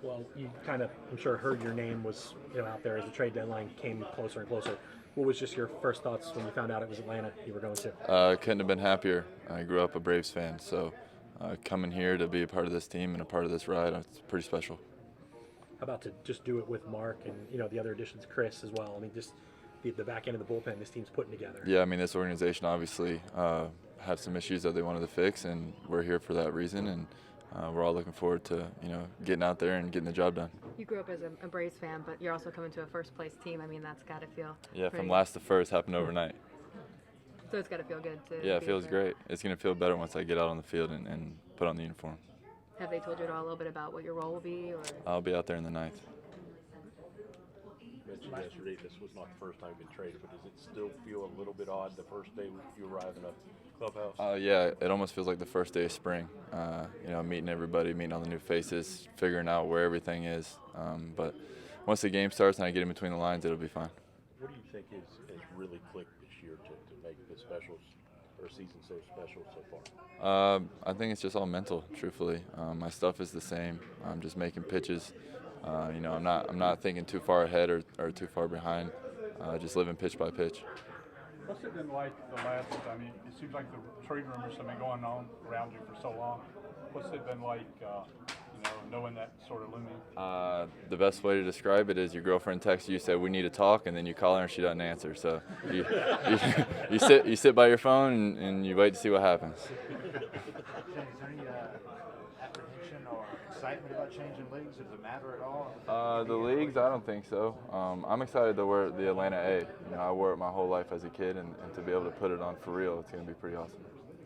Well, you kind of, I'm sure, heard your name was out there as the trade deadline came closer and closer. What was just your first thoughts when you found out it was Atlanta you were going to? Couldn't have been happier. I grew up a Braves fan, so coming here to be a part of this team and a part of this ride, it's pretty special. How about to just do it with Mark and the other additions, Chris as well? I mean, just the back end of the bullpen this team's putting together. Yeah, I mean, this organization obviously had some issues that they wanted to fix, and we're here for that reason, and we're all looking forward to getting out there and getting the job done. You grew up as a Braves fan, but you're also coming to a first place team. I mean, that's got to feel From last to first happened overnight. So it's got to feel good to. Yeah, it feels great. It's going to feel better once I get out on the field and put on the uniform. Have they told you at all a little bit about what your role will be? Or? I'll be out there in the ninth. You mentioned yesterday this was not the first time you've been traded, but does it still feel a little bit odd the first day you arrive in a clubhouse? Yeah, it almost feels like the first day of spring. Meeting everybody, meeting all the new faces, figuring out where everything is. But once the game starts and I get in between the lines, it'll be fine. What do you think has really clicked this year to make the specials or season so special so far? I think it's just all mental, truthfully. My stuff is the same. I'm just making pitches. I'm not thinking too far ahead or too far behind. Just living pitch by pitch. What's it been like the last, I mean, it seems like the trade rumors have been going on around you for so long. What's it been like, knowing that sort of looming? The best way to describe it is your girlfriend texts you, say, we need to talk, and then you call her and she doesn't answer. So you sit by your phone and you wait to see what happens. Is there any apprehension or excitement about changing leagues? Does it matter at all? The leagues, I don't think so. I'm excited to wear the Atlanta A. I wore it my whole life as a kid, and to be able to put it on for real, it's going to be pretty awesome.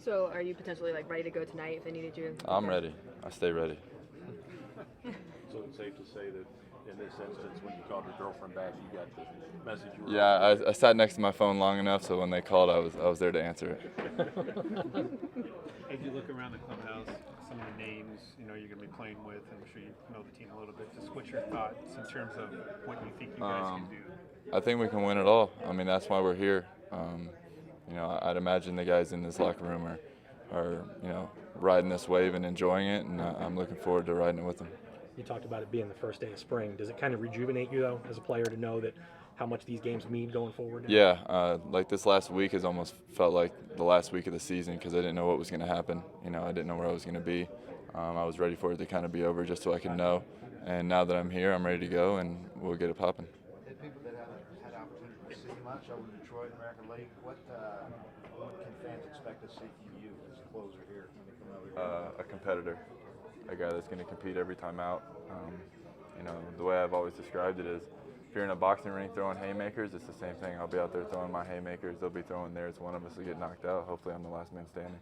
So are you potentially ready to go tonight if they needed you? I'm ready. I stay ready. So it's safe to say that in this instance, when you called your girlfriend back, you got the message you were Yeah, I sat next to my phone long enough, so when they called, I was there to answer it. As you look around the clubhouse, some of the names you're going to be playing with, and I'm sure you know the team a little bit. Just what's your thoughts in terms of what you think you guys can do? I think we can win it all. I mean, that's why we're here. I'd imagine the guys in this locker room are riding this wave and enjoying it, and I'm looking forward to riding it with them. You talked about it being the first day of spring. Does it kind of rejuvenate you, though, as a player to know that how much these games mean going forward? Yeah, like this last week has almost felt like the last week of the season because I didn't know what was going to happen. I didn't know where I was going to be. I was ready for it to kind of be over just so I could know. And now that I'm here, I'm ready to go, and we'll get it popping. The people that haven't had the opportunity to see much over in Detroit, American League, what can fans expect to see from you as a closer here when they come over here? A competitor, a guy that's going to compete every time out. The way I've always described it is, if you're in a boxing ring throwing haymakers, it's the same thing. I'll be out there throwing my haymakers. They'll be throwing theirs. One of us will get knocked out. Hopefully, I'm the last man standing.